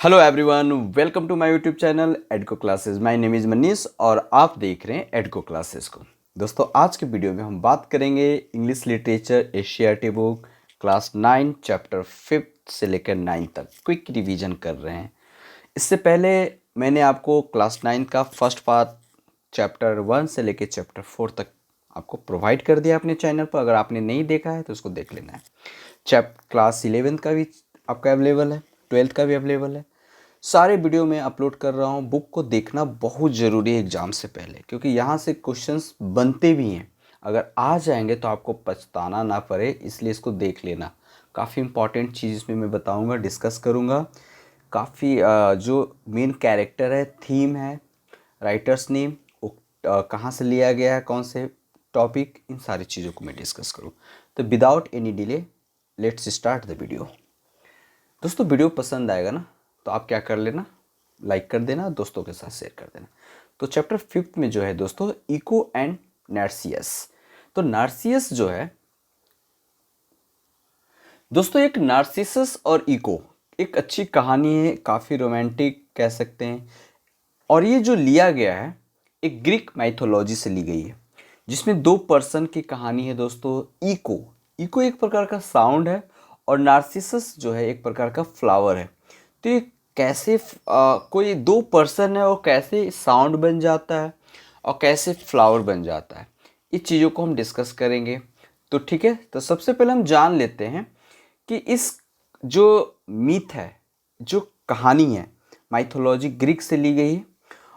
Hello everyone, welcome to my YouTube channel Edco classes. My name is Manish और आप देख रहे हैं एडको क्लासेस को। दोस्तों, आज के वीडियो में हम बात करेंगे English literature NCERT book class 9 chapter 5 से लेकर 9 तक क्विक रिवीजन कर रहे हैं। इससे पहले मैंने आपको क्लास 9 का फर्स्ट पार्ट चैप्टर 1 से लेकर चैप्टर 4 तक आपको प्रोवाइड कर दिया अपने चैनल पर। अगर आपने नहीं देखा है तो उसको देख लेना है। क्लास 11 का भी आपका अवेलेबल है, 12th का भी अवेलेबल है। सारे वीडियो मैं अपलोड कर रहा हूँ। बुक को देखना बहुत ज़रूरी है एग्ज़ाम से पहले, क्योंकि यहाँ से क्वेश्चंस बनते भी हैं। अगर आ जाएंगे तो आपको पछताना ना पड़े, इसलिए इसको देख लेना। काफ़ी इंपॉर्टेंट चीज़ इसमें मैं बताऊँगा, डिस्कस करूँगा। काफ़ी जो मेन कैरेक्टर है, थीम है, राइटर्स नेम, कहाँ से लिया गया है, कौन से टॉपिक, इन सारी चीज़ों को मैं डिस्कस करूँ। तो without any delay let's start the video. दोस्तों, वीडियो पसंद आएगा ना तो आप क्या कर लेना, लाइक कर देना, दोस्तों के साथ शेयर कर देना। तो चैप्टर 5 में जो है दोस्तों, इको एंड नार्सियस। तो नार्सियस जो है दोस्तों, एक नार्सिसस और इको एक अच्छी कहानी है, काफ़ी रोमांटिक कह सकते हैं। और ये जो लिया गया है एक ग्रीक माइथोलॉजी से ली गई है, जिसमें दो पर्सन की कहानी है दोस्तों। इको इको एक प्रकार का साउंड है और नार्सिसस जो है एक प्रकार का फ्लावर है। तो ये कैसे कोई दो पर्सन है और कैसे साउंड बन जाता है और कैसे फ्लावर बन जाता है, इस चीज़ों को हम डिस्कस करेंगे। तो ठीक है, तो सबसे पहले हम जान लेते हैं कि इस जो मिथ है, जो कहानी है, माइथोलॉजी ग्रीक से ली गई है।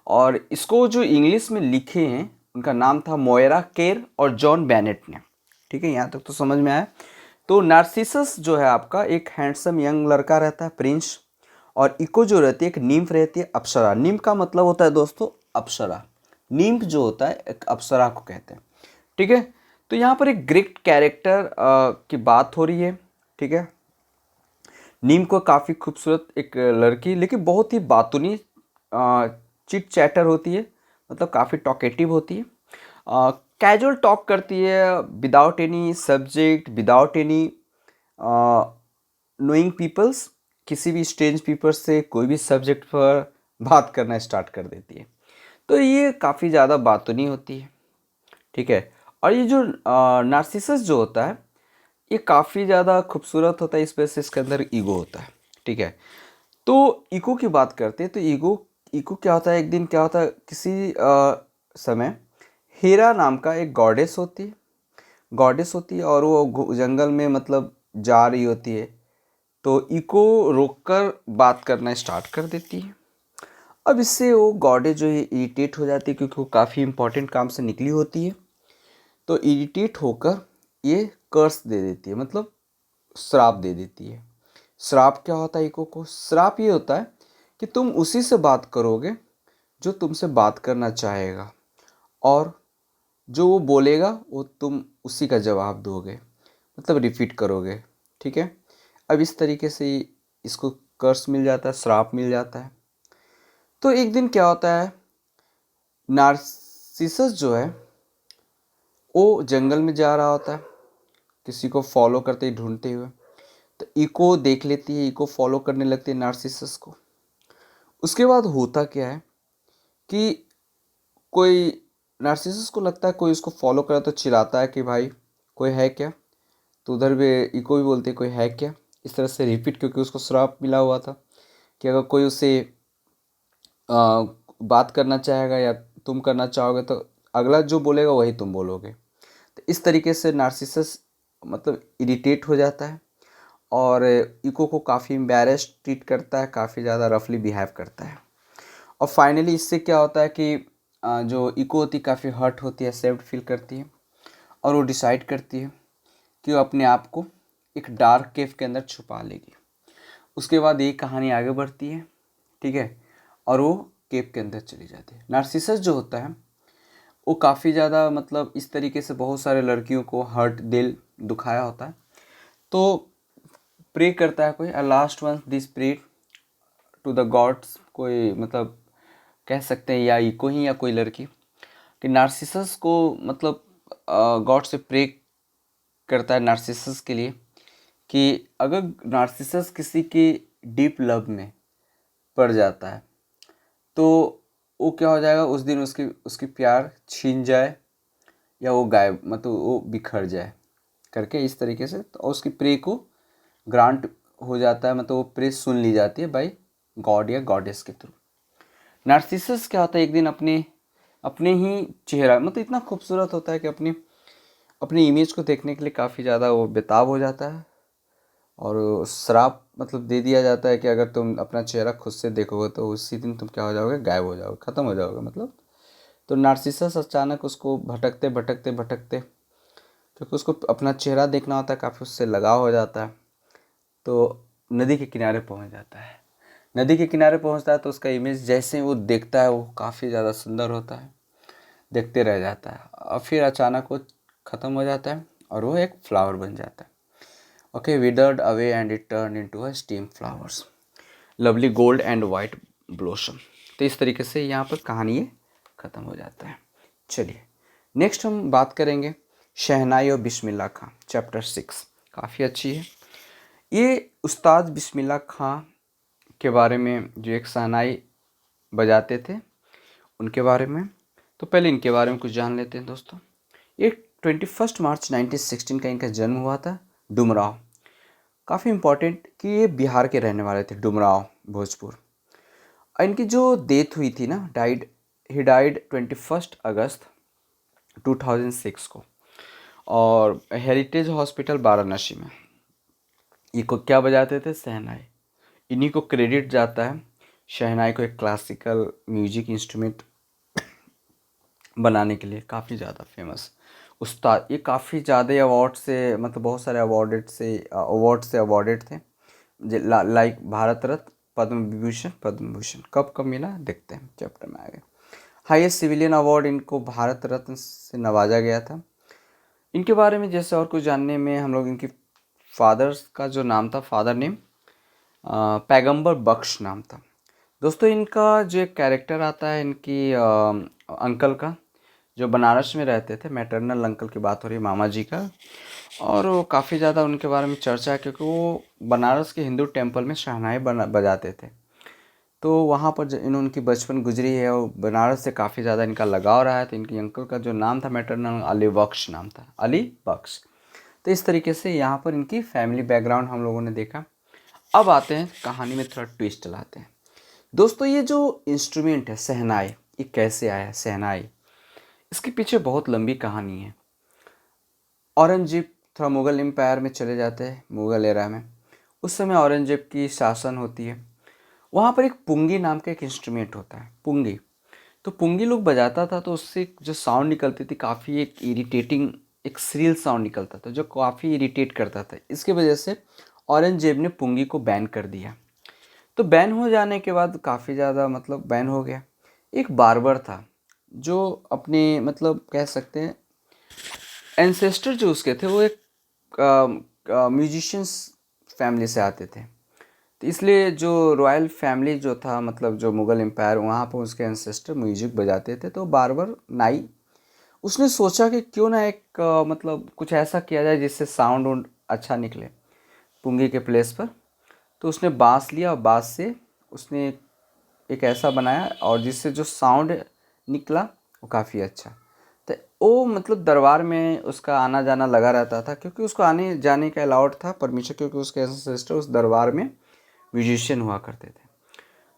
और इसको जो इंग्लिश में लिखे हैं उनका नाम था मोयरा केर और जॉन बेनेट ने। ठीक है, यहाँ तक तो समझ में आया। तो नार्सिसस जो है आपका एक हैंडसम यंग लड़का रहता है, प्रिंस। और इको जो रहती है एक निम्फ रहती है, अप्सरा। निम्फ का मतलब होता है दोस्तों अप्सरा। निम्फ जो होता है एक अप्सरा को कहते हैं। ठीक है, तो यहाँ पर एक ग्रीक कैरेक्टर की बात हो रही है। ठीक है, नीम को काफ़ी खूबसूरत एक लड़की, लेकिन बहुत ही बातूनी चिट चैटर होती है, मतलब काफ़ी टॉकेटिव होती है, कैजुअल टॉक करती है, without any subject, without any knowing peoples. किसी भी स्ट्रेंज पीपल से कोई भी सब्जेक्ट पर बात करना स्टार्ट कर देती है। तो ये काफ़ी ज़्यादा बातूनी होती है। ठीक है, और ये जो नार्सिसस जो होता है ये काफ़ी ज़्यादा खूबसूरत होता है, इस वजह से इसके अंदर ईगो होता है। ठीक है, तो ईगो की बात करते हैं तो ईगो ईगो क्या होता है, एक दिन क्या होता है, किसी समय हीरा नाम का एक गॉडेस होती है और वो जंगल में मतलब जा रही होती है। तो ईको रोककर बात करना स्टार्ट कर देती है। अब इससे वो गॉडेस जो है इरिटेट हो जाती है, क्योंकि वो काफ़ी इंपॉर्टेंट काम से निकली होती है। तो इरिटेट होकर ये कर्स दे देती है, मतलब श्राप दे देती है। श्राप क्या होता है इको को? श्राप ये होता है कि तुम उसी से बात करोगे जो तुमसे बात करना चाहेगा, और जो वो बोलेगा वो तुम उसी का जवाब दोगे, मतलब रिपीट करोगे। ठीक है, अब इस तरीके से इसको कर्स मिल जाता है, श्राप मिल जाता है। तो एक दिन क्या होता है, नार्सिसस जो है वो जंगल में जा रहा होता है, किसी को फॉलो करते ही, ढूंढते हुए। तो इको देख लेती है, इको फॉलो करने लगती है नार्सिसस को। उसके बाद होता क्या है कि कोई नार्सिसस को लगता है कोई उसको फॉलो करे, तो चिल्लाता है कि भाई कोई है क्या। तो उधर भी इको भी बोलते कोई है क्या, इस तरह से रिपीट, क्योंकि उसको श्राप मिला हुआ था कि अगर कोई उससे बात करना चाहेगा या तुम करना चाहोगे तो अगला जो बोलेगा वही तुम बोलोगे। तो इस तरीके से नार्सिसस मतलब इरिटेट हो जाता है और इको को काफ़ी एम्बैरेस ट्रीट करता है, काफ़ी ज़्यादा रफली बिहेव करता है। और फाइनली इससे क्या होता है कि जो इको होती है काफ़ी हर्ट होती है, सेफ्ड फील करती है, और वो डिसाइड करती है कि वो अपने आप को एक डार्क केव के अंदर छुपा लेगी। उसके बाद ये कहानी आगे बढ़ती है। ठीक है, और वो केव के अंदर चली जाती है। नार्सिसस जो होता है वो काफ़ी ज़्यादा मतलब इस तरीके से बहुत सारे लड़कियों को हर्ट, दिल दुखाया होता है। तो प्रे करता है कोई, last one this pray to the gods, कोई मतलब कह सकते हैं या इको ही या कोई लड़की, कि नार्सिसस को मतलब गॉड से प्रे करता है नार्सिसस के लिए कि अगर नार्सिसस किसी के डीप लव में पड़ जाता है तो वो क्या हो जाएगा, उस दिन उसकी उसकी प्यार छीन जाए या वो गायब, मतलब वो बिखर जाए करके इस तरीके से, तो उसकी प्रे को ग्रांट हो जाता है, मतलब वो प्रे सुन ली जाती है बाय गॉड या गॉडेस के थ्रू। नार्सिसस क्या होता है, एक दिन अपने अपने ही चेहरा, मतलब इतना खूबसूरत होता है कि अपनी अपनी इमेज को देखने के लिए काफ़ी ज़्यादा वो बेताब हो जाता है और श्राप मतलब दे दिया जाता है कि अगर तुम अपना चेहरा खुद से देखोगे तो उसी दिन तुम क्या हो जाओगे, गायब हो जाओगे, ख़त्म हो जाओगे मतलब। तो नार्सिसस अचानक उसको भटकते भटकते भटकते, क्योंकि उसको अपना चेहरा देखना होता है, काफ़ी उससे लगाव हो जाता है, तो नदी के किनारे पहुंच जाता है। नदी के किनारे पहुंचता है तो उसका इमेज जैसे ही वो देखता है वो काफ़ी ज़्यादा सुंदर होता है, देखते रह जाता है और फिर अचानक वो ख़त्म हो जाता है और वो एक फ्लावर बन जाता है। Okay, withered away and it turned into a steam flowers, lovely gold and white blossom। तो इस तरीके से यहाँ पर कहानी ये ख़त्म हो जाता है। चलिए नेक्स्ट हम बात करेंगे शहनाई और बिस्मिल्लाह खां, चैप्टर 6। काफ़ी अच्छी है ये। उस्ताद बिस्मिल्लाह खां के बारे में, जो एक शहनाई बजाते थे उनके बारे में। तो पहले इनके बारे में कुछ जान लेते हैं दोस्तों। ये 21 मार्च 1916 का इनका जन्म हुआ था डुमराव। काफ़ी इम्पोर्टेंट कि ये बिहार के रहने वाले थे, डुमराव भोजपुर। इनकी जो डेथ हुई थी ना, ही डाइड 21 अगस्त 2006 को, और हेरिटेज हॉस्पिटल वाराणसी में। ये को क्या बजाते थे, शहनाई। इन्हीं को क्रेडिट जाता है शहनाई को एक क्लासिकल म्यूजिक इंस्ट्रूमेंट बनाने के लिए, काफ़ी ज़्यादा फेमस उस्ताद। ये काफ़ी ज़्यादा अवार्ड से, मतलब बहुत सारे अवार्ड से अवार्डेड थे, लाइक भारत रत्न, पद्म विभूषण, पद्म भूषण। कब कब मिला देखते हैं चैप्टर में आगे। हाईएस्ट सिविलियन अवार्ड इनको भारत रत्न से नवाजा गया था। इनके बारे में जैसे और कुछ जानने में हम लोग, इनकी फादर्स का जो नाम था, फादर नेम पैगंबर बख्श नाम था दोस्तों। इनका जो एक कैरेक्टर आता है इनकी अंकल का, जो बनारस में रहते थे, मैटरनल अंकल की बात हो रही है, मामा जी का। और वो काफ़ी ज़्यादा उनके बारे में चर्चा है क्योंकि वो बनारस के हिंदू टेम्पल में शहनाई बजाते थे। तो वहाँ पर जो इनकी बचपन गुजरी है, वो बनारस से काफ़ी ज़्यादा इनका लगाव रहा है। तो इनकी अंकल का जो नाम था मैटरनल, अली बख्श नाम था, अली बख्श। तो इस तरीके से यहाँ पर इनकी फैमिली बैकग्राउंड हम लोगों ने देखा। अब आते हैं कहानी में, थोड़ा ट्विस्ट लाते हैं दोस्तों। ये जो इंस्ट्रूमेंट है शहनाई, ये कैसे आया है शहनाई, इसके पीछे बहुत लंबी कहानी है। औरंगजेब, थोड़ा मुग़ल एम्पायर में चले जाते हैं, मुग़ल एरा में। उस समय औरंगजेब की शासन होती है। वहाँ पर एक पुंगी नाम का एक इंस्ट्रूमेंट होता है, पुंगी। तो पुंगी लोग बजाता था तो उससे जो साउंड निकलती थी, काफ़ी एक इरिटेटिंग, एक श्रील साउंड निकलता था जो काफ़ी इरिटेट करता था। इसकी वजह से औरंगजेब ने पुंगी को बैन कर दिया। तो बैन हो जाने के बाद काफ़ी ज़्यादा, मतलब बैन हो गया। एक बार्बर था जो अपने, मतलब कह सकते हैं एंसेस्टर जो उसके थे, वो एक म्यूजिशियंस फैमिली से आते थे। तो इसलिए जो रॉयल फैमिली जो था, मतलब जो मुग़ल एम्पायर, वहाँ पर उसके एंसेस्टर म्यूजिक बजाते थे। तो बार्बर नाई, उसने सोचा कि क्यों ना एक मतलब कुछ ऐसा किया जाए जिससे साउंड अच्छा निकले पुंगी के प्लेस पर। तो उसने बांस लिया और बांस से उसने एक ऐसा बनाया और जिससे जो साउंड निकला वो काफ़ी अच्छा। तो वो मतलब दरबार में उसका आना जाना लगा रहता था, क्योंकि उसको आने जाने का अलाउड था, परमिशन, क्योंकि उसके एंसेस्टर उस दरबार में म्यूजिशियन हुआ करते थे।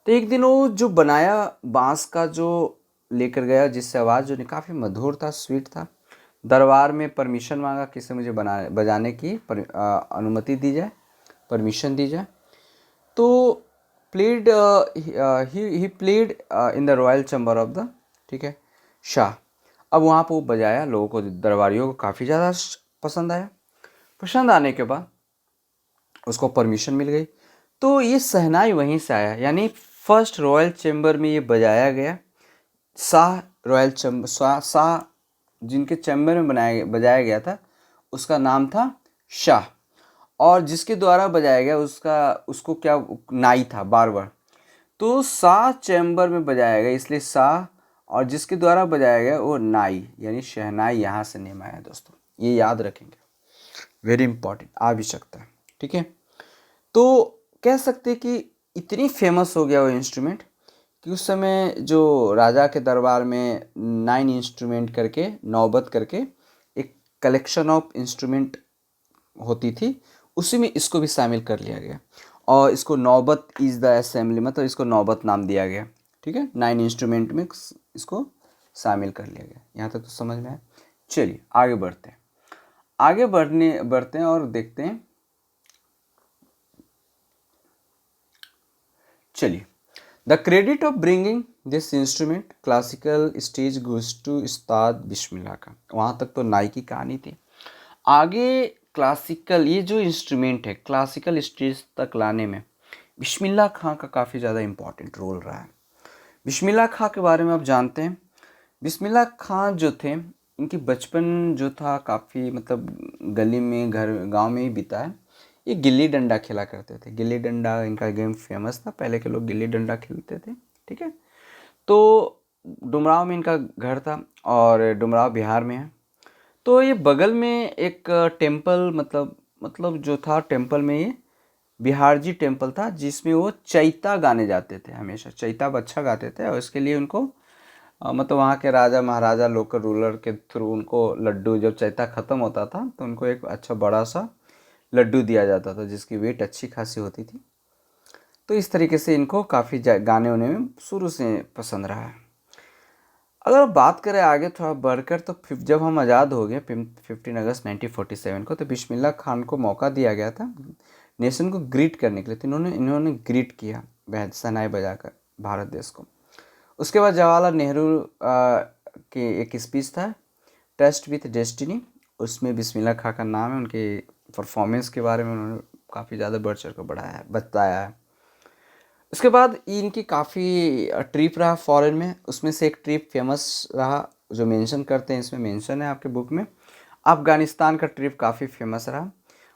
तो एक दिन वो जो बनाया बांस का, जो लेकर गया, जिससे आवाज़ जो काफ़ी मधुर था, स्वीट था। दरबार में परमिशन मांगा कि इसे मुझे बजाने की अनुमति दी जाए, परमिशन दी जाए। तो played he played in the royal chamber of the, ठीक है, शाह। अब वहाँ पर वो बजाया, लोगों को, दरबारियों को काफ़ी ज़्यादा पसंद आया। पसंद आने के बाद उसको परमिशन मिल गई। तो ये शहनाई वहीं से आया, यानी फर्स्ट रॉयल चैम्बर में ये बजाया गया। शाह रॉयल चैम्बर, शाह जिनके चैम्बर में बजाया गया था उसका नाम था शाह, और जिसके द्वारा बजाया गया उसको क्या, नाई था, बार्बर। तो शाह चैम्बर में बजाया गया इसलिए शाह, और जिसके द्वारा बजाया गया वो नाई, यानी शहनाई, यहाँ से नेम आया दोस्तों। ये याद रखेंगे, वेरी इंपॉर्टेंट, आ भी सकता है, ठीक है। तो कह सकते हैं कि इतनी फेमस हो गया वो इंस्ट्रूमेंट कि उस समय जो राजा के दरबार में 9 इंस्ट्रूमेंट करके, नौबत करके एक कलेक्शन ऑफ इंस्ट्रूमेंट होती थी, उसी में इसको भी शामिल कर लिया गया और इसको नौबत इज़ द असेंबली, मतलब इसको नौबत नाम दिया गया। ठीक है, 9 इंस्ट्रूमेंट में इसको शामिल कर लिया गया। यहाँ तक तो समझ में आया। चलिए आगे बढ़ते हैं, आगे बढ़ते हैं और देखते हैं। चलिए, the credit of bringing this instrument classical stage goes to Ustad Bismillah खां। वहाँ तक तो नाई की कहानी थी। आगे क्लासिकल, ये जो इंस्ट्रूमेंट है क्लासिकल स्टेज तक लाने में बिस्मिल्लाह खां का काफ़ी ज़्यादा इम्पॉर्टेंट रोल रहा है। बिस्मिल्लाह खां के बारे में आप जानते हैं। बिस्मिल्लाह खां जो थे, इनकी बचपन जो था काफ़ी मतलब गली में, घर गांव में ही बीता है। ये गिल्ली डंडा खेला करते थे। गिल्ली डंडा इनका गेम फेमस था, पहले के लोग गिल्ली डंडा खेलते थे। ठीक है, तो डुमराव में इनका घर था और डुमराव बिहार में है। तो ये बगल में एक टेम्पल, मतलब जो था टेम्पल में, ये बिहार जी टेम्पल था, जिसमें वो चैता गाने जाते थे। हमेशा चैता अच्छा गाते थे और इसके लिए उनको मतलब वहाँ के राजा महाराजा लोकल रूलर के थ्रू उनको लड्डू, जब चैता ख़त्म होता था तो उनको एक अच्छा बड़ा सा लड्डू दिया जाता था जिसकी वेट अच्छी खासी होती थी। तो इस तरीके से इनको काफ़ी गाने उन्हें में शुरू से पसंद रहा है। अगर बात करें आगे थोड़ा बढ़कर, तो जब हम आज़ाद हो गए 15 अगस्त 1947 को, तो बिस्मिल्लाह खान को मौका दिया गया था नेशन को ग्रीट करने के लिए। तो इन्होंने ग्रीट किया शहनाई बजाकर भारत देश को। उसके बाद जवाहरलाल नेहरू के एक स्पीच था, टेस्ट विथ डेस्टिनी, उसमें बिस्मिल्लाह खान का नाम है। उनके परफॉर्मेंस के बारे में उन्होंने काफ़ी ज़्यादा बढ़ चढ़ कर बताया है। उसके बाद इनकी काफ़ी ट्रिप रहा फॉरेन में, उसमें से एक ट्रिप फेमस रहा जो मेंशन करते हैं, इसमें मेंशन है आपके बुक में। अफ़गानिस्तान का ट्रिप काफ़ी फेमस रहा।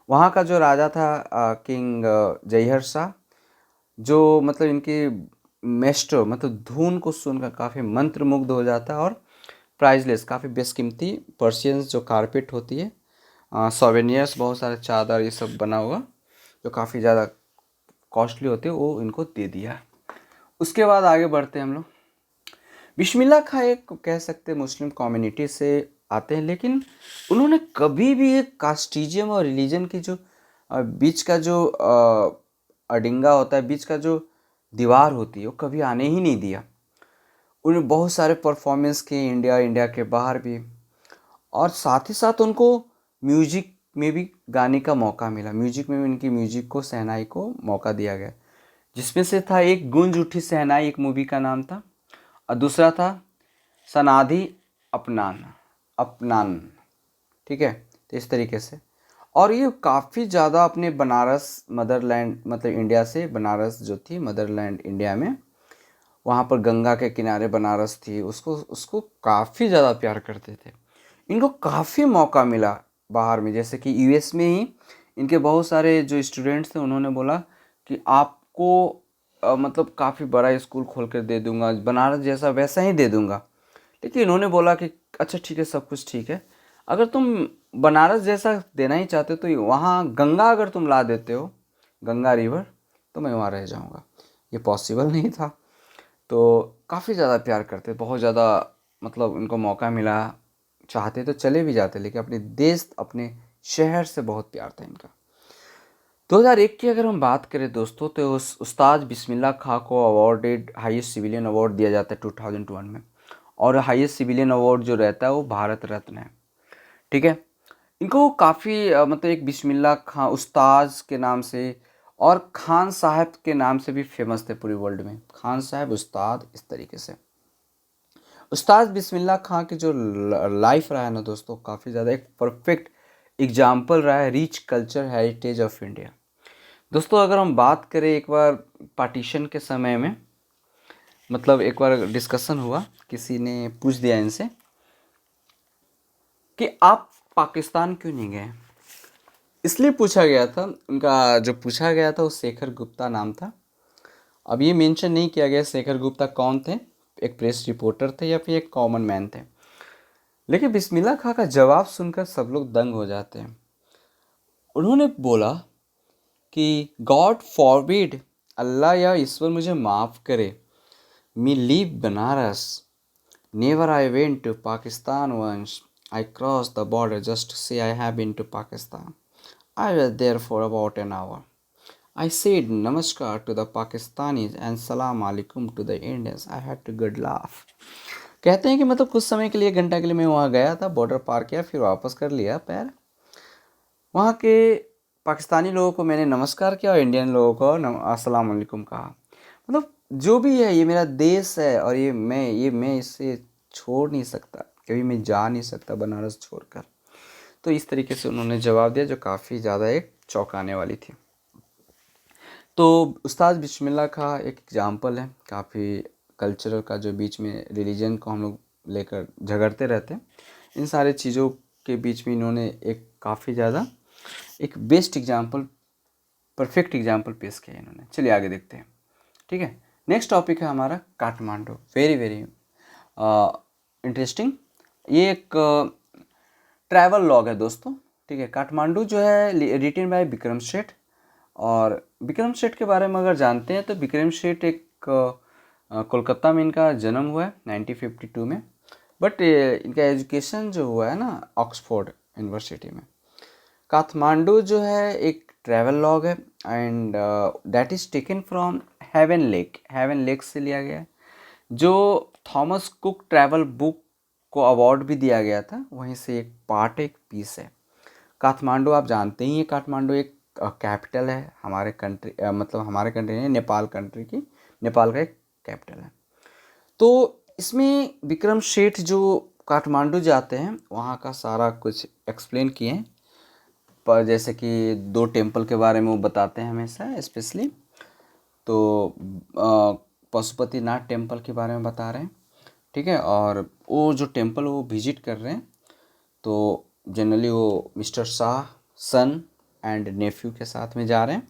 वहाँ का जो राजा था किंग जयहर शाह, जो मतलब इनकी मेस्ट्रो मतलब धुन को सुनकर काफ़ी मंत्रमुग्ध हो जाता है और प्राइसलेस, काफ़ी बेशकीमती पर्शियंस जो कारपेट होती है, सोवेनियर्स, बहुत सारे चादर ये सब बना हुआ जो काफ़ी ज़्यादा कॉस्टली होते हैं, वो इनको दे दिया। उसके बाद आगे बढ़ते हैं हम लोग। बिस्मिल्लाह खां एक कह सकते हैं मुस्लिम कम्युनिटी से आते हैं, लेकिन उन्होंने कभी भी एक कास्टिज्म और रिलीजन की जो बीच का जो अडिंगा होता है, बीच का जो दीवार होती है, वो कभी आने ही नहीं दिया। उन्हें बहुत सारे परफॉर्मेंस किए इंडिया के बाहर भी, और साथ ही साथ उनको म्यूजिक में भी गाने का मौका मिला। म्यूजिक में भी उनकी म्यूजिक को, शहनाई को मौका दिया गया, जिसमें से था एक गूंज उठी शहनाई, एक मूवी का नाम था, और दूसरा था सनाधि अपनान अपनान। ठीक है, तो इस तरीके से। और ये काफ़ी ज़्यादा अपने बनारस मदरलैंड, मतलब इंडिया से बनारस जो थी मदरलैंड इंडिया में, वहाँ पर गंगा के किनारे बनारस थी, उसको काफ़ी ज़्यादा प्यार करते थे। इनको काफ़ी मौका मिला बाहर में, जैसे कि यूएस में ही इनके बहुत सारे जो स्टूडेंट्स थे, उन्होंने बोला कि आपको मतलब काफ़ी बड़ा स्कूल खोल कर दे दूंगा, बनारस जैसा वैसा ही दे दूंगा। लेकिन इन्होंने बोला कि अच्छा ठीक है, सब कुछ ठीक है, अगर तुम बनारस जैसा देना ही चाहते हो तो वहाँ गंगा अगर तुम ला देते हो, गंगा रिवर, तो मैं वहाँ रह जाऊँगा। ये पॉसिबल नहीं था। तो काफ़ी ज़्यादा प्यार करते, बहुत ज़्यादा, मतलब उनको मौका मिला, चाहते तो चले भी जाते, लेकिन अपने देश, अपने शहर से बहुत प्यार था इनका। 2001 की अगर हम बात करें दोस्तों, तो उस्ताद बिस्मिल्लाह खां को अवॉर्डेड हाईएस्ट सिविलियन अवार्ड दिया जाता है 2001 में, और हाईएस्ट सिविलियन अवार्ड जो रहता है वो भारत रत्न है। ठीक है, इनको काफ़ी मतलब एक बिस्मिल्लाह खां उस्ताद के नाम से और खान साहब के नाम से भी फेमस थे पूरी वर्ल्ड में, खान साहब, उस्ताद, इस तरीके से। उस्ताद बिस्मिल्लाह खां की जो लाइफ रहा है ना दोस्तों, काफ़ी ज़्यादा एक परफेक्ट एग्जाम्पल रहा है rich culture heritage of India. दोस्तों अगर हम बात करें, एक बार पार्टीशन के समय में, मतलब एक बार डिस्कशन हुआ, किसी ने पूछ दिया इनसे कि आप पाकिस्तान क्यों नहीं गए। इसलिए पूछा गया था, उनका जो पूछा गया था वो शेखर गुप्ता नाम था। अब ये मेंशन नहीं किया गया शेखर गुप्ता कौन थे, एक प्रेस रिपोर्टर थे या फिर एक कॉमन मैन थे। लेकिन बिस्मिल्लाह खां का जवाब सुनकर सब लोग दंग हो जाते हैं। उन्होंने बोला कि गॉड फॉरबिड अल्लाह या ईश्वर मुझे माफ़ करे। Me live Banaras, never I went to Pakistan once, I cross the border just to say I have been to Pakistan, I was there for about an hour. I said namaskar to the Pakistanis and salam alaikum to the Indians. I had to good laugh. कहते हैं कि मतलब कुछ समय के लिए, घंटा के लिए मैं वहाँ गया था, बॉर्डर पार किया, फिर वापस कर लिया पैर। वहाँ के पाकिस्तानी लोगों को मैंने नमस्कार किया और इंडियन लोगों को अस्सलाम वालेकुम कहा। मतलब जो भी है, ये मेरा देश है और मैं इसे छोड़ नहीं सकता, कभी मैं जा नहीं सकता बनारस छोड़कर। तो इस तरीके से उन्होंने जवाब दिया, जो काफ़ी ज़्यादा एक चौंकाने वाली थी। तो उस्ताद बिस्मिल्लाह का एक एग्जाम्पल है, काफ़ी कल्चरल का, जो बीच में रिलीजन को हम लोग लेकर झगड़ते रहते हैं, इन सारे चीज़ों के बीच में इन्होंने एक काफ़ी ज़्यादा एक बेस्ट एग्जाम्पल, परफेक्ट एग्जाम्पल पेश किया इन्होंने। चलिए आगे देखते हैं। ठीक है, नेक्स्ट टॉपिक है हमारा काठमांडू। Very very interesting. ये एक ट्रैवल लॉग है दोस्तों। ठीक है, काठमांडू जो है रिटन बाय विक्रम सेठ। और विक्रम सेठ के बारे में अगर जानते हैं तो विक्रम सेठ एक कोलकाता में इनका जन्म हुआ है 1952 में, बट इनका एजुकेशन जो हुआ है ना ऑक्सफोर्ड यूनिवर्सिटी में। काठमांडू जो है एक ट्रैवल लॉग है and that is taken from Heaven Lake. Heaven Lake से लिया गया है, जो थॉमस कुक ट्रैवल बुक को अवार्ड भी दिया गया था, वहीं से एक पार्ट, एक पीस है। काठमांडू आप जानते ही हैं, काठमांडू एक कैपिटल है हमारे कंट्री, मतलब हमारे कंट्री नहीं, नेपाल कंट्री की, नेपाल का एक कैपिटल है। तो इसमें विक्रम सेठ जो काठमांडू जाते हैं, वहाँ का सारा कुछ एक्सप्लेन किए हैं। पर जैसे कि 2 टेम्पल के बारे में वो बताते हैं हमेशा स्पेशली। तो पशुपतिनाथ टेम्पल के बारे में बता रहे हैं। ठीक है, और वो जो टेम्पल वो विजिट कर रहे हैं, तो जनरली वो mister Shah son and nephew के साथ में जा रहे हैं।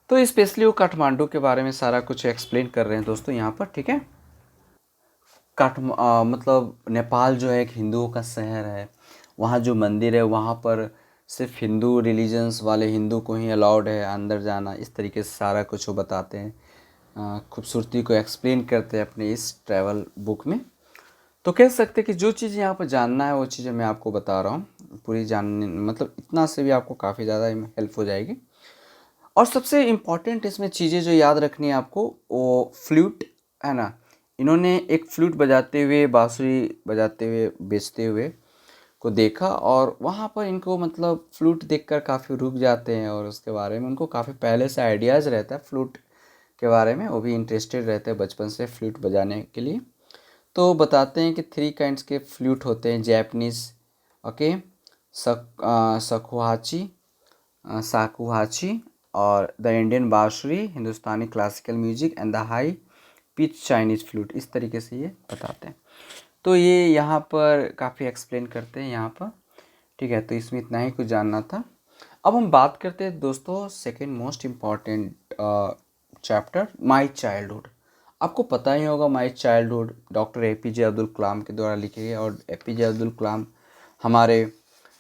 तो स्पेशली वो काठमांडू के बारे में सारा कुछ एक्सप्लेन कर रहे हैं दोस्तों यहाँ पर। ठीक है, मतलब नेपाल जो है एक हिंदुओं का शहर है। वहाँ जो मंदिर है, वहाँ पर सिर्फ हिंदू रिलीजन्स वाले हिंदू को ही अलाउड है अंदर जाना। इस तरीके से सारा कुछ वो बताते हैं, खूबसूरती को एक्सप्लेन करते हैं अपने इस ट्रैवल बुक में। तो कह सकते हैं कि जो चीज़ यहाँ पर जानना है वो चीज़ें मैं आपको बता रहा हूँ। पूरी जानने मतलब इतना से भी आपको काफ़ी ज़्यादा हेल्प हो जाएगी। और सबसे इम्पॉर्टेंट इसमें चीज़ें जो याद रखनी है आपको, वो फ्लूट है ना। इन्होंने एक फ्लूट बजाते हुए, बांसुरी बजाते हुए, बेचते हुए को देखा, और वहाँ पर इनको मतलब फ्लूट देखकर काफ़ी रुक जाते हैं, और उसके बारे में उनको काफ़ी पहले से आइडियाज़ रहता है फ्लूट के बारे में। वो भी इंटरेस्टेड रहते हैं बचपन से फ्लूट बजाने के लिए। तो बताते हैं कि 3 काइंड्स के फ्लूट होते हैं, जैपनीज़, ओके, सकुहाची, साकुहाची, और the Indian bansuri, Hindustani classical music, and the high pitch Chinese flute. इस तरीके से ये बताते हैं। तो ये यहाँ पर काफ़ी एक्सप्लेन करते हैं यहाँ पर। ठीक है, तो इसमें इतना ही कुछ जानना था। अब हम बात करते हैं दोस्तों second most important chapter, my childhood. आपको पता ही होगा my childhood doctor APJ Abdul Kalam के द्वारा लिखे गए, और APJ अब्दुल कलाम हमारे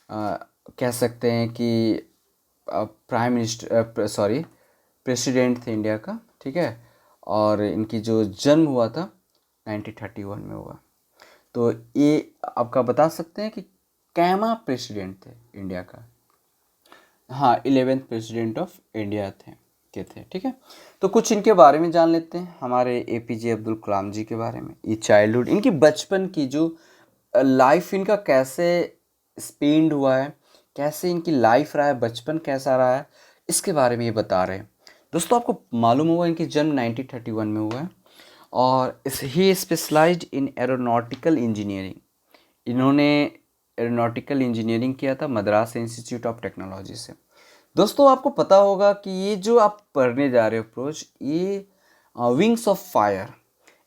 कह सकते हैं कि प्राइम मिनिस्टर, सॉरी, प्रेसिडेंट थे इंडिया का। ठीक है, और इनकी जो जन्म हुआ था 1931 में हुआ। तो ये आपका बता सकते हैं कि कैमा प्रेसिडेंट थे इंडिया का। हाँ, 11th प्रेसिडेंट ऑफ इंडिया थे। ठीक है, तो कुछ इनके बारे में जान लेते हैं, हमारे APJ अब्दुल कलाम जी के बारे में। ये चाइल्डहुड, इनकी बचपन की जो लाइफ इनका कैसे स्पेंड हुआ है, कैसे इनकी लाइफ रहा है, बचपन कैसा रहा है, इसके बारे में ये बता रहे हैं। दोस्तों आपको मालूम होगा इनकी जन्म 1931 में हुआ है, और ही स्पेशलाइज्ड इन एरोनॉटिकल इंजीनियरिंग। इन्होंने एरोनॉटिकल इंजीनियरिंग किया था मद्रास इंस्टीट्यूट ऑफ टेक्नोलॉजी से। दोस्तों आपको पता होगा कि ये जो आप पढ़ने जा रहे हो अप्रोच, ये विंग्स ऑफ फायर,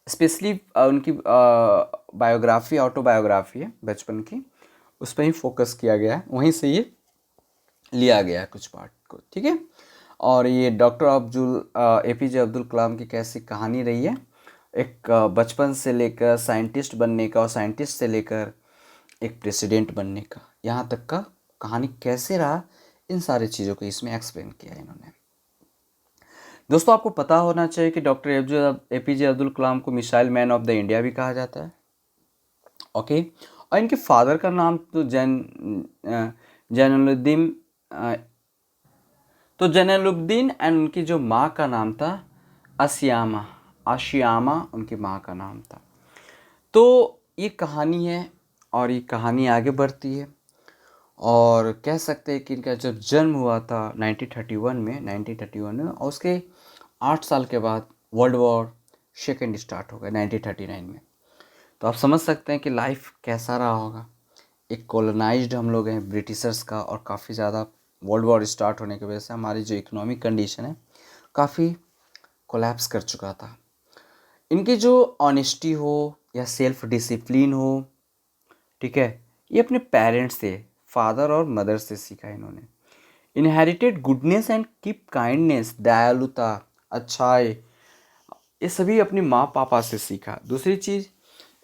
स्पेशली उनकी बायोग्राफी, ऑटोबायोग्राफी है बचपन की, उस पर ही फोकस किया गया है, वहीं से ये लिया गया है कुछ पार्ट को। ठीक है, और ये डॉक्टर APJ अब्दुल कलाम की कैसी कहानी रही है, एक बचपन से लेकर साइंटिस्ट बनने का, और साइंटिस्ट से लेकर एक प्रेसिडेंट बनने का, यहाँ तक का कहानी कैसे रहा, इन सारी चीज़ों को इसमें एक्सप्लेन किया है इन्होंने। दोस्तों आपको पता होना चाहिए कि डॉक्टर APJ अब्दुल कलाम को missile man of the India भी कहा जाता है। ओके, और इनके फादर का नाम तो जैनुलुद्दीन जैनुलुब्दीन एंड उनकी जो माँ का नाम था आशियामा। आशियामा उनकी माँ का नाम था। तो ये कहानी है और ये कहानी आगे बढ़ती है और कह सकते हैं कि इनका जब जन्म हुआ था 1931 में और उसके 8 साल के बाद वर्ल्ड वॉर सेकेंड स्टार्ट हो गया 1939 में। तो आप समझ सकते हैं कि लाइफ कैसा रहा होगा। एक कॉलोनाइज्ड हम लोग हैं ब्रिटिशर्स का और काफ़ी ज़्यादा वर्ल्ड वॉर स्टार्ट होने की वजह से हमारी जो इकोनॉमिक कंडीशन है काफ़ी कोलैप्स कर चुका था। इनकी जो ऑनेस्टी हो या सेल्फ डिसिप्लिन हो, ठीक है, ये अपने पेरेंट्स से, फादर और मदर से सीखा इन्होंने। Inherited goodness and keep kindness, दयालुता, अच्छाई, ये सभी अपनी माँ पापा से सीखा। दूसरी चीज़,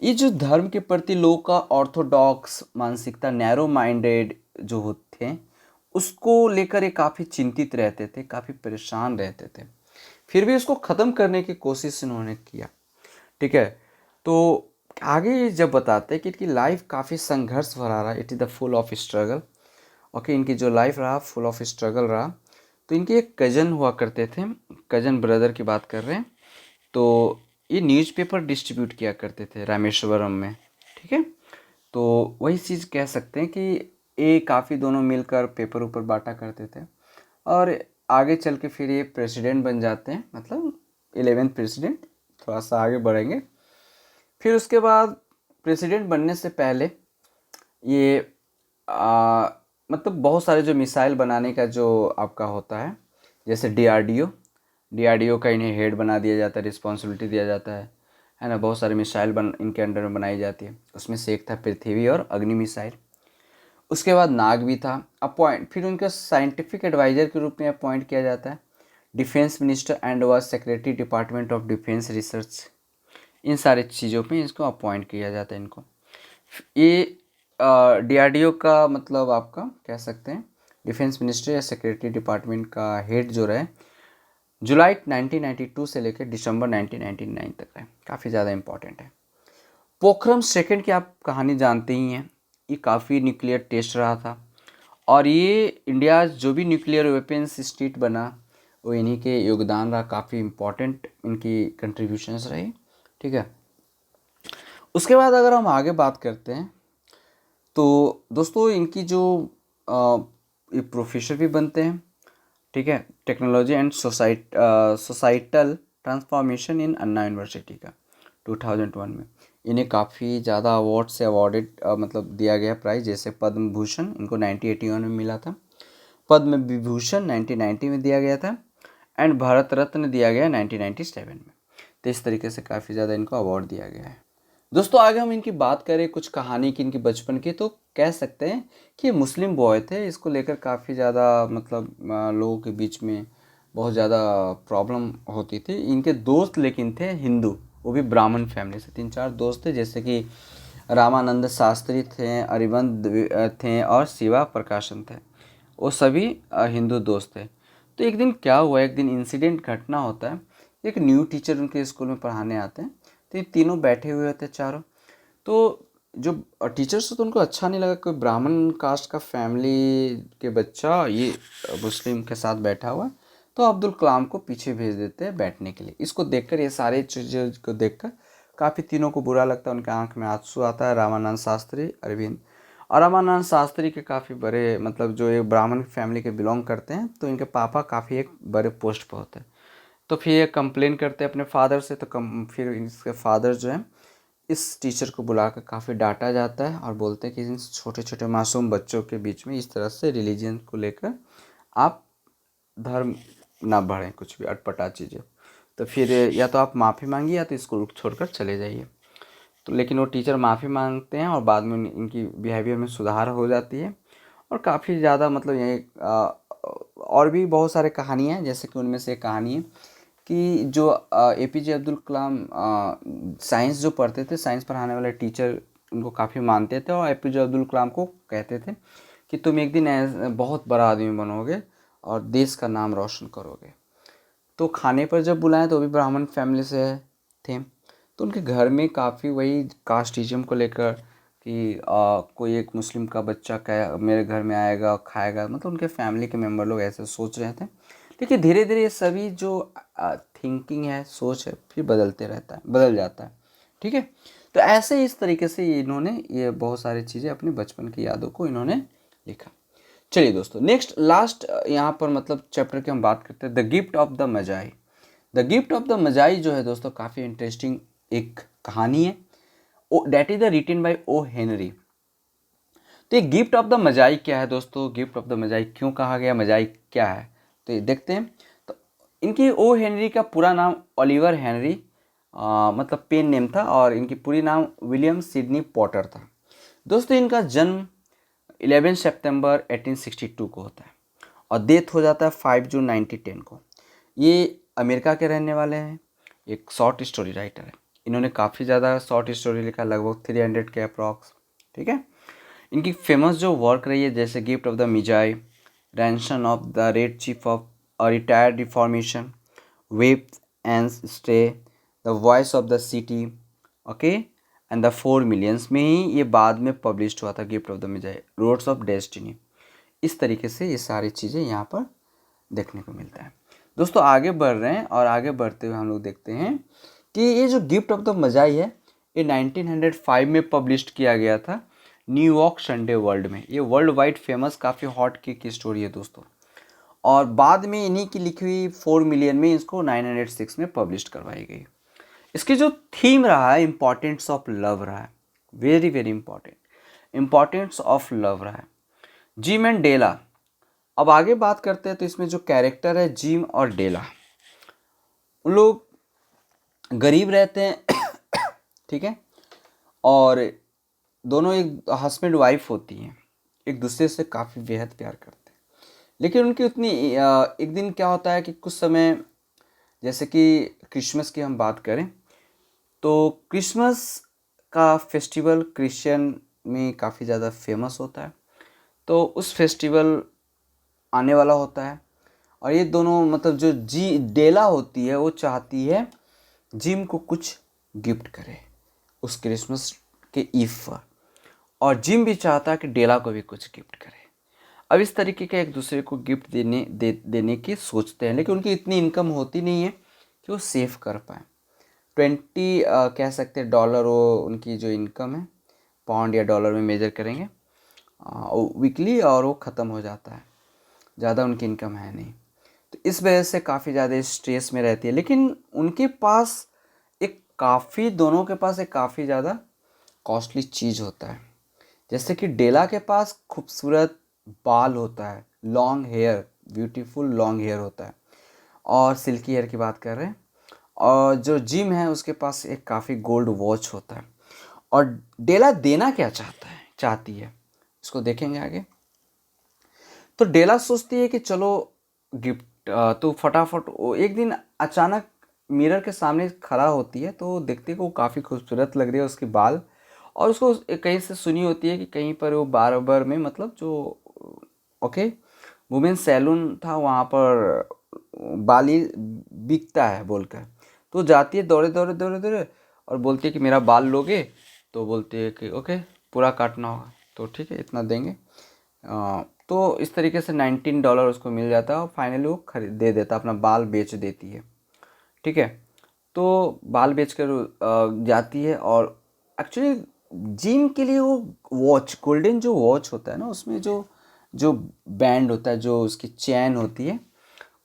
ये जो धर्म के प्रति लोगों का ऑर्थोडॉक्स मानसिकता, नैरो माइंडेड जो होते हैं, उसको लेकर ये काफ़ी चिंतित रहते थे, काफ़ी परेशान रहते थे। फिर भी उसको ख़त्म करने की कोशिश इन्होंने किया। ठीक है, तो आगे जब बताते हैं कि इनकी लाइफ काफ़ी संघर्ष भरा रहा, it is the full of struggle. Okay, इनकी जो लाइफ रहा फुल ऑफ स्ट्रगल रहा। तो इनके एक कज़न हुआ करते थे, कज़न ब्रदर की बात कर रहे हैं। तो ये न्यूज़पेपर डिस्ट्रीब्यूट किया करते थे रामेश्वरम में। ठीक है, तो वही चीज़ कह सकते हैं कि ये काफ़ी दोनों मिलकर पेपर ऊपर बांटा करते थे और आगे चल के फिर ये प्रेसिडेंट बन जाते हैं, मतलब 11th प्रेसिडेंट। थोड़ा सा आगे बढ़ेंगे। फिर उसके बाद प्रेसिडेंट बनने से पहले ये मतलब बहुत सारे जो मिसाइल बनाने का जो आपका होता है, जैसे डीआरडीओ का इन्हें हेड बना दिया जाता है, रिस्पॉन्सिबिलिटी दिया जाता है ना। बहुत सारे मिसाइल इनके अंडर में बनाई जाती है। उसमें से एक था पृथ्वी और अग्नि मिसाइल। उसके बाद नाग भी था फिर उनका साइंटिफिक एडवाइज़र के रूप में अपॉइंट किया जाता है defence minister and was secretary department of defence research. इन सारी चीज़ों पे इसको अपॉइंट किया जाता है इनको। ये डीआरडीओ का मतलब आपका कह सकते हैं डिफेंस मिनिस्टर या सेक्रेटरी डिपार्टमेंट का हेड जो रहे जुलाई 1992 से लेकर दिसंबर 1999 तक रहे। काफ़ी ज़्यादा इंपॉर्टेंट है। पोखरम सेकंड की आप कहानी जानते ही हैं। ये काफ़ी न्यूक्लियर टेस्ट रहा था और ये इंडिया जो भी न्यूक्लियर वेपन्स स्टेट बना वो इन्हीं के योगदान रहा। काफ़ी इम्पोर्टेंट इनकी कंट्रीब्यूशंस रही। ठीक है, उसके बाद अगर हम आगे बात करते हैं तो दोस्तों इनकी जो ये प्रोफेसर भी बनते हैं। ठीक है, technology and societal transformation in Anna university का 2001 में इन्हें काफ़ी ज़्यादा अवार्ड से अवॉर्डेड मतलब दिया गया प्राइज़। जैसे पद्म भूषण इनको 1981 में मिला था, पद्म विभूषण 1990 में दिया गया था एंड भारत रत्न दिया गया 1997 में। तो इस तरीके से काफ़ी ज़्यादा इनको अवार्ड दिया गया है। दोस्तों आगे हम इनकी बात करें कुछ कहानी की इनकी बचपन की, तो कह सकते हैं कि ये मुस्लिम बॉय थे। इसको लेकर काफ़ी ज़्यादा मतलब लोगों के बीच में बहुत ज़्यादा प्रॉब्लम होती थी। इनके दोस्त लेकिन थे हिंदू, वो भी ब्राह्मण फैमिली से। 3-4 दोस्त थे जैसे कि रामानंद शास्त्री थे, अरिबंद थे और शिवा प्रकाशन थे। वो सभी हिंदू दोस्त थे। तो एक दिन क्या हुआ, एक दिन इंसिडेंट घटना होता है। एक न्यू टीचर उनके स्कूल में पढ़ाने आते हैं। तो ये तीनों बैठे हुए होते चारों। तो जो टीचर्स तो उनको अच्छा नहीं लगा, कोई ब्राह्मण कास्ट का फैमिली के बच्चा ये मुस्लिम के साथ बैठा हुआ है। तो अब्दुल कलाम को पीछे भेज देते हैं बैठने के लिए। इसको देखकर, ये सारे चीज़ों को देखकर काफ़ी तीनों को बुरा लगता है। उनके आंख में आंसू आता है, रामानंद शास्त्री, अरविंद। और रामानंद शास्त्री के काफ़ी बड़े मतलब जो एक ब्राह्मण फैमिली के बिलोंग करते हैं, तो इनके पापा काफ़ी एक बड़े पोस्ट पर होते हैं। तो फिर ये कंप्लेन करते हैं अपने फादर से। तो फिर इसके फादर जो है इस टीचर को बुलाकर काफ़ी डांटा जाता है और बोलते हैं कि इन छोटे छोटे मासूम बच्चों के बीच में इस तरह से रिलीजन को लेकर आप धर्म ना बढ़ें, कुछ भी अटपटा चीज़ें। तो फिर या तो आप माफ़ी मांगिए या तो स्कूल छोड़कर चले जाइए। तो लेकिन वो टीचर माफ़ी मांगते हैं और बाद में इनकी बिहेवियर में सुधार हो जाती है। और काफ़ी ज़्यादा मतलब ये और भी बहुत सारे कहानियाँ हैं। जैसे कि उनमें से एक कहानी है कि जो APJ अब्दुल कलाम साइंस जो पढ़ते थे, साइंस पढ़ाने वाले टीचर उनको काफ़ी मानते थे और APJ अब्दुल कलाम को कहते थे कि तुम एक दिन बहुत बड़ा आदमी बनोगे और देश का नाम रोशन करोगे। तो खाने पर जब बुलाएं तो भी ब्राह्मण फैमिली से थे। तो उनके घर में काफ़ी वही कास्टिज्म को लेकर कि कोई एक मुस्लिम का बच्चा क्या मेरे घर में आएगा और खाएगा, मतलब उनके फैमिली के मेंबर लोग ऐसे सोच रहे थे। लेकिन धीरे धीरे ये सभी जो थिंकिंग है, सोच है, फिर बदल जाता है। ठीक है। तो ऐसे इस तरीके से इन्होंने ये बहुत सारी चीज़ें अपने बचपन की यादों को इन्होंने लिखा। चलिए दोस्तों, नेक्स्ट लास्ट यहाँ पर मतलब चैप्टर की हम बात करते हैं, the gift of the Magi. The gift of the Magi जो है दोस्तों काफ़ी इंटरेस्टिंग एक कहानी है। That is the written by O Henry. तो ये गिफ्ट ऑफ द मजाई क्या है दोस्तों, गिफ्ट ऑफ द मजाई क्यों कहा गया, मजाई क्या है, तो ये देखते हैं। तो इनकी ओ हेनरी का पूरा नाम ओलिवर हेनरी मतलब पेन नेम था, और इनकी पूरी नाम विलियम सिडनी पॉटर था। दोस्तों इनका जन्म 11 सितंबर 1862 को होता है और डेथ हो जाता है 5 जून 1910 को। ये अमेरिका के रहने वाले हैं, एक शॉर्ट स्टोरी राइटर है। इन्होंने काफ़ी ज़्यादा शॉर्ट स्टोरी लिखा, लगभग 300 के अप्रॉक्स। ठीक है। इनकी फेमस जो वर्क रही है जैसे gift of the Magi, ransom of the red chief of a retired reformation, वेप and stay, the voice of the city, okay, and the 4 millions में ही ये बाद में पब्लिश हुआ था gift of the Magi, roads of destiny. इस तरीके से ये सारी चीज़ें यहाँ पर देखने को मिलता है। दोस्तों आगे बढ़ रहे हैं और आगे बढ़ते हुए हम लोग देखते हैं कि ये जो गिफ्ट ऑफ द मजाई है ये 1905 में पब्लिश किया गया था न्यूयॉर्क संडे वर्ल्ड में। ये वर्ल्ड वाइड फेमस काफ़ी हॉट की स्टोरी है दोस्तों। और बाद में इन्हीं की लिखी हुई 4 मिलियन में इसको 906 में पब्लिश करवाई गई। इसकी जो थीम रहा है इम्पॉर्टेंस ऑफ लव रहा है, very very important, importance of love रहा है। जिम एंड डेला, अब आगे बात करते हैं। तो इसमें जो कैरेक्टर है जिम और डेला, उन लोग गरीब रहते हैं ठीक है, और दोनों एक हस्बैंड वाइफ होती हैं, एक दूसरे से काफ़ी बेहद प्यार करते हैं। लेकिन उनकी उतनी एक दिन क्या होता है कि कुछ समय, जैसे कि क्रिसमस की हम बात करें तो क्रिसमस का फेस्टिवल क्रिश्चियन में काफ़ी ज़्यादा फेमस होता है। तो उस फेस्टिवल आने वाला होता है और ये दोनों मतलब जो डेला होती है वो चाहती है जिम को कुछ गिफ्ट करे उस क्रिसमस के ईव पर, और जिम भी चाहता है कि डेला को भी कुछ गिफ्ट करे। अब इस तरीके के एक दूसरे को गिफ्ट देने की सोचते हैं, लेकिन उनकी इतनी इनकम होती नहीं है कि वो सेव कर पाए। 20 कह सकते हैं डॉलर वो उनकी जो इनकम है, पाउंड या डॉलर में मेजर करेंगे वीकली, और वो ख़त्म हो जाता है, ज़्यादा उनकी इनकम है नहीं। तो इस वजह से काफ़ी ज़्यादा स्ट्रेस में रहती है। लेकिन उनके पास दोनों के पास एक काफ़ी ज़्यादा कॉस्टली चीज़ होता है। जैसे कि डेला के पास खूबसूरत बाल होता है, long hair, beautiful long hair होता है, और सिल्की हेयर की बात कर रहे हैं। और जो जिम है उसके पास एक काफ़ी गोल्ड वॉच होता है। और डेला देना क्या चाहती है, इसको देखेंगे आगे। तो डेला सोचती है कि चलो गिफ्ट, तो फटाफट वो एक दिन अचानक मिरर के सामने खड़ा होती है तो देखती है कि वो काफ़ी खूबसूरत लग रही है उसकी बाल, और उसको कहीं से सुनी होती है कि कहीं पर वो बार्बर में, मतलब जो ओके वुमेन सैलून था वहाँ पर बाली बिकता है बोलकर, तो जाती है दौड़े दौड़े दौड़े दौड़े और बोलती है कि मेरा बाल लोगे, तो बोलती है कि ओके पूरा काटना होगा, तो ठीक है इतना देंगे। तो इस तरीके से $19 उसको मिल जाता है और फाइनली वो खरीद दे देता, अपना बाल बेच देती है। ठीक है। तो बाल बेच कर जाती है, और एक्चुअली जिम के लिए वो वॉच, गोल्डन जो वॉच होता है ना, उसमें जो जो बैंड होता है, जो उसकी चैन होती है,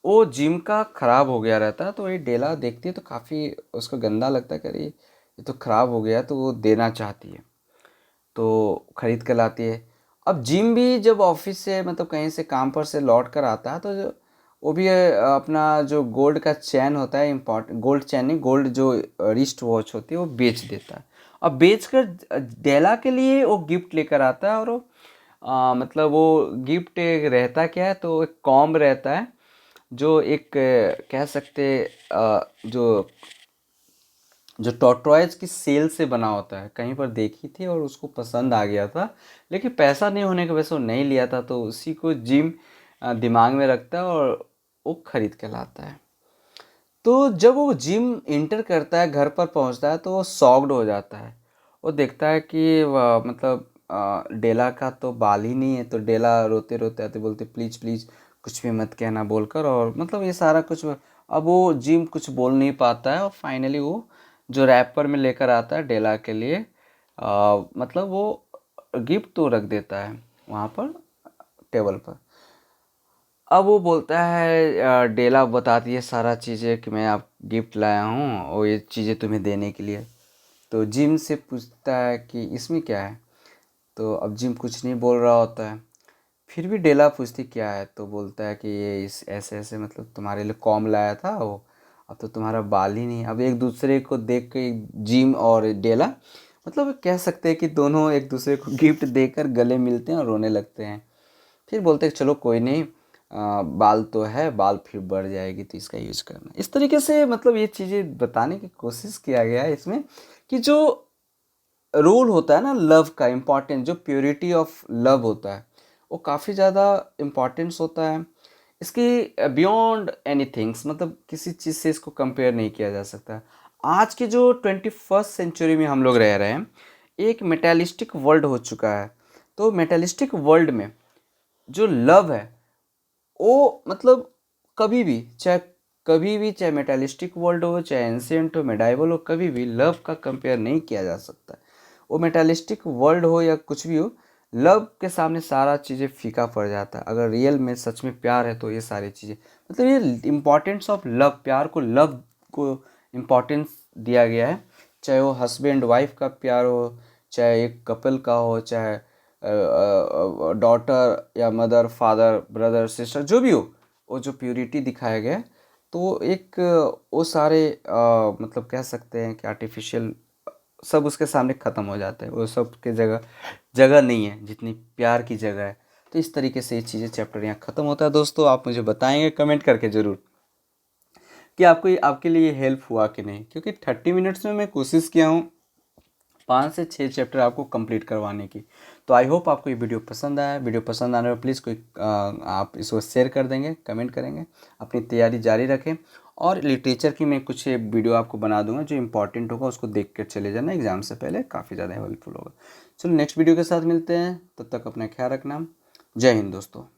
वो जिम का ख़राब हो गया रहता है। तो ये डेला देखती है तो काफ़ी उसको गंदा लगता है कि अरे ये तो ख़राब हो गया, तो वो देना चाहती है, तो खरीद कर लाती है। अब जिम भी जब ऑफिस से मतलब कहीं से काम पर से लौट कर आता है तो वो भी अपना जो गोल्ड का चैन होता है, इम्पॉर्टेंट गोल्ड चैन नहीं, गोल्ड जो रिस्ट वॉच होती है वो बेच देता है। अब बेच कर डेला के लिए वो गिफ्ट लेकर आता है, और वो मतलब वो गिफ्ट रहता क्या है, तो एक कॉम्ब रहता है जो एक कह सकते जो जो टॉर्टोइज की सेल से बना होता है, कहीं पर देखी थी और उसको पसंद आ गया था, लेकिन पैसा नहीं होने की वजह से वो नहीं लिया था। तो उसी को जिम दिमाग में रखता है और वो खरीद के लाता है। तो जब वो जिम इंटर करता है, घर पर पहुंचता है, तो वो शॉक्ड हो जाता है। वो देखता है कि मतलब डेला का तो बाल ही नहीं है। तो डेला रोते रोते आते बोलते प्लीज़ प्लीज़ कुछ भी मत कहना बोलकर, और मतलब ये सारा कुछ। अब वो जिम कुछ बोल नहीं पाता है और फाइनली वो जो रैपर में लेकर आता है डेला के लिए, मतलब वो गिफ्ट तो रख देता है वहाँ पर टेबल पर। अब वो बोलता है, डेला बताती है सारा चीज़ें कि मैं आप गिफ्ट लाया हूँ और ये चीज़ें तुम्हें देने के लिए। तो जिम से पूछता है कि इसमें क्या है। तो अब जिम कुछ नहीं बोल रहा होता है। फिर भी डेला पूछती क्या है, तो बोलता है कि ये इस ऐसे ऐसे मतलब तुम्हारे लिए कॉम लाया था वो, अब तो तुम्हारा बाल ही नहीं। अब एक दूसरे को देख के जिम और डेला मतलब कह सकते हैं कि दोनों एक दूसरे को गिफ्ट देकर गले मिलते हैं और रोने लगते हैं। फिर बोलते हैं चलो कोई नहीं, बाल तो है, बाल फिर बढ़ जाएगी तो इसका यूज करना। इस तरीके से मतलब ये चीज़ें बताने की कोशिश किया गया है इसमें कि जो रोल होता है ना लव का, इम्पॉर्टेंस, जो प्योरिटी ऑफ लव होता है वो काफ़ी ज़्यादा इम्पॉर्टेंस होता है। इसकी बियॉन्ड एनी थिंग्स, मतलब किसी चीज़ से इसको कंपेयर नहीं किया जा सकता। आज के जो 21st सेंचुरी में हम लोग रह रहे हैं, एक मेटालिस्टिक वर्ल्ड हो चुका है। तो मेटालिस्टिक वर्ल्ड में जो लव है वो मतलब कभी भी चाहे मेटालिस्टिक वर्ल्ड हो, चाहे एंशियंट हो, मेडाइवल हो, कभी भी लव का कंपेयर नहीं किया जा सकता। वो मेटालिस्टिक वर्ल्ड हो या कुछ भी हो, लव के सामने सारा चीज़ें फीका पड़ जाता है। अगर रियल में सच में प्यार है तो ये सारी चीज़ें मतलब ये इम्पोर्टेंस ऑफ लव, प्यार को, लव को इम्पोर्टेंस दिया गया है। चाहे वो हस्बैंड वाइफ का प्यार हो, चाहे एक कपल का हो, चाहे डॉटर या मदर फादर ब्रदर सिस्टर जो भी हो, वो जो प्योरिटी दिखाया गया है, तो एक वो सारे मतलब कह सकते हैं कि आर्टिफिशियल सब उसके सामने ख़त्म हो जाता है। वो सब के जगह जगह नहीं है जितनी प्यार की जगह है। तो इस तरीके से ये चीज़ें चैप्टर यहाँ ख़त्म होता है। दोस्तों आप मुझे बताएंगे कमेंट करके ज़रूर कि आपको आपके लिए हेल्प हुआ कि नहीं, क्योंकि 30 मिनट्स में मैं कोशिश किया हूँ 5 से 6 चैप्टर आपको कंप्लीट करवाने की। तो आई होप आपको ये वीडियो पसंद आया। वीडियो पसंद आने पर प्लीज़ कोई आप इसको शेयर कर देंगे, कमेंट करेंगे, अपनी तैयारी जारी रखें। और लिटरेचर की मैं कुछ वीडियो आपको बना दूंगा जो इंपॉर्टेंट होगा, उसको देख कर चले जाना, एग्जाम से पहले काफ़ी ज़्यादा हेल्पफुल होगा। चलो नेक्स्ट वीडियो के साथ मिलते हैं, तब तक अपना ख्याल रखना। जय हिंद दोस्तों।